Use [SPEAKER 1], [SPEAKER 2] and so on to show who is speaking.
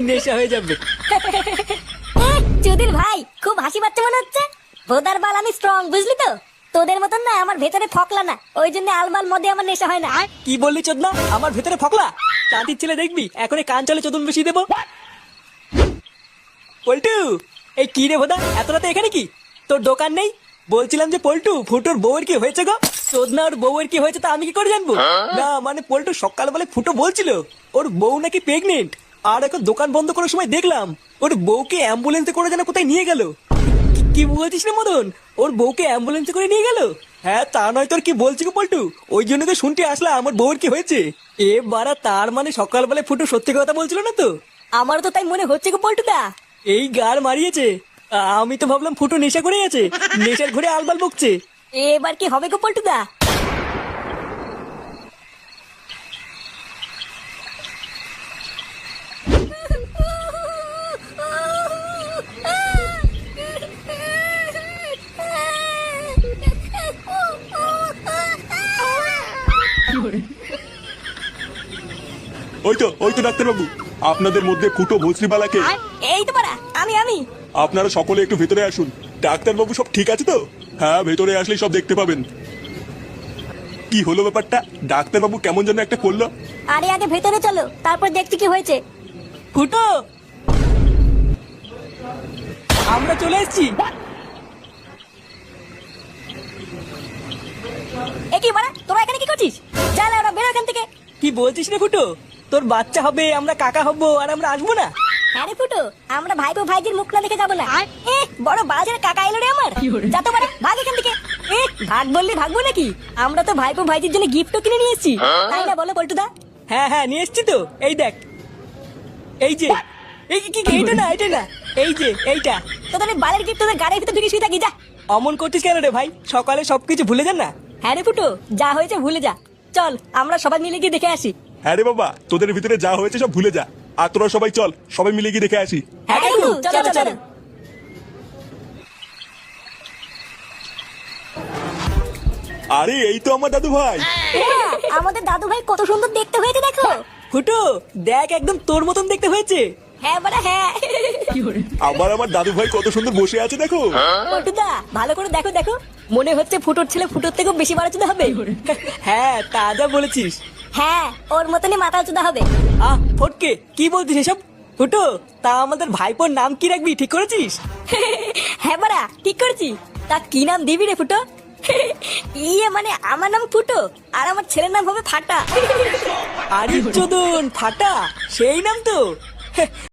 [SPEAKER 1] নেশা হয়ে যাবে।
[SPEAKER 2] চুদির ভাই খুব হাসি পাচ্ছে মনে হচ্ছে। ভোদার বাল আমি স্ট্রং, বুঝলি তো? তোদের মতন না আমার ভেতরে ফকলা না, ওই জন্য আলবাল মদে আমার নেশা হয় না।
[SPEAKER 1] কি বললি চোদনা? আমার ভেতরে ফকলা? চাঁদির ছেলে দেখবি এখনই কান চলে চোদন বেশি দেবো। পল্টু, এই কি রে ভোদা, এত রাতে এখানে কি? তোর দোকান নেই? বলছিলাম যে পল্টু, ফুটোর বউয়ের কি হয়েছে গো? চোদনা, ওর বউয়ের কি হয়েছে তা আমি কি করে জানবো? না মানে পল্টু সকাল বেলা ফুটো বলছিল ওর বউ নাকি প্রেগনেন্ট, আর এখন দোকান বন্ধ করার সময় দেখলাম ওর বউকে অ্যাম্বুলেন্সে করে যেন কোথায় নিয়ে গেল। কি বলছিস না মদন? ওর বউকে অ্যাম্বুলেন্সে করে নিয়ে গেল? হ্যাঁ তা নয় তোর কি বলছি গো পল্টু, ওই জন্য তো শুনতে আসলাম আমার বউয়ের কি হয়েছে। এ বাড়া, তার মানে সকালবেলায় ফুটো সত্যি কথা বলছিল না তো?
[SPEAKER 2] আমারও তো তাই মনে হচ্ছে গো পল্টুদা।
[SPEAKER 1] এই গার মারিয়েছে। আমি তো ভাবলাম ফুটো নেশা করে আছে, নেশার ঘরে আলবাল বকছে।
[SPEAKER 2] এবার কি হবে গো পল্টুদা?
[SPEAKER 3] ওই তো ডাক্তারবাবু, আপনাদের মধ্যে ফুটো ভস্রিবালাকে।
[SPEAKER 2] এই তো পারা, আমি
[SPEAKER 3] আপনারা সকলে একটু ভেতরে আসুন। ডাক্তারবাবু সব ঠিক আছে তো? হ্যাঁ, ভেতরে আসলেই সব দেখতে পাবেন। কি হলো ব্যাপারটা? ডাক্তারবাবু কেমন যেন একটা করলো।
[SPEAKER 2] আরে আগে ভেতরে চলো, তারপর দেখছি কি হয়েছে।
[SPEAKER 1] ফুটো, আমরা চলে এসেছি।
[SPEAKER 2] এ কি বাড়া, তোরা এখানে কি করছিস? যা না, ওরা বেরো এখান থেকে।
[SPEAKER 1] কি বলছিস রে ফুটো? তোর বাচ্চা হবে, আমরা কাকা হবো, আর আমরা আসবো না?
[SPEAKER 2] হ্যাঁ রে ফুটো, আমরা ভাইপো ভাইজির মুখ না দেখে যাবো না। বড় বাজার কাকা এলো রে আমার। যা তো বাড়া, ভাগ এখান থেকে। ভাগ বললি ভাগবো নাকি? আমরা তো ভাইপো ভাইজির জন্য গিফটও কিনে নিয়ে এসেছি, তাই না বলো পল্টুদা?
[SPEAKER 1] হ্যাঁ হ্যাঁ নিয়ে এসছি তো, এই দেখ। এই যে এই কি কি, এইটা না এইটা না, এই যে এইটা।
[SPEAKER 2] তোদের বালের গিফট তোদের গাড়ির ভিতর ঢুকে শুয়ে থাকি, যা।
[SPEAKER 1] অমন করছিস কেন রে ভাই? সকালে সবকিছু ভুলে যান না।
[SPEAKER 2] হ্যাঁ রে ফুটো, যা হয়েছে ভুলে যা। চল আমরা সবাই মিলে গিয়ে দেখে আসি।
[SPEAKER 3] হ্যাঁ রে বাবা, তোদের ভিতরে যা হয়েছে সব ভুলে যা। আর তোরা সবাই চল, সবাই মিলে গিয়ে দেখে আসি।
[SPEAKER 2] হ্যাঁ কাকু, চলো চলো।
[SPEAKER 3] আরে এই তো আমার দাদু ভাই।
[SPEAKER 2] আমাদের দাদু ভাই কত সুন্দর দেখতে হয়েছে দেখো।
[SPEAKER 1] ফুটো দেখ, একদম তোর মতন দেখতে হয়েছে।
[SPEAKER 2] হ্যাঁ বাড়া হ্যাঁ।
[SPEAKER 3] আমার দাদু ভাই কত সুন্দর বসে আছে দেখো।
[SPEAKER 2] পল্টুদা ভালো করে দেখো দেখো, মনে হচ্ছে ফুটোর ছেলে ফুটোর থেকেও বেশি বাড়াচুদা হবে।
[SPEAKER 1] হ্যাঁ তা যা বলেছিস।
[SPEAKER 2] হ্যাঁ, ওর মতনই মাথা চুদা হবে।
[SPEAKER 1] ফটকে, কি বলছিস এসব? ফুটো, তা আমাদের ভাইপোর নাম কি রাখবি ঠিক করেছিস?
[SPEAKER 2] হ্যাঁ বাড়া ঠিক করেছি। তা কি নাম দিবি রে ফুটো? ইয়ে মানে আমার নাম ফুটো, আর আমার ছেলের নাম হবে ফাটা।
[SPEAKER 1] আরে চোদন, ফাটা সেই নাম তো।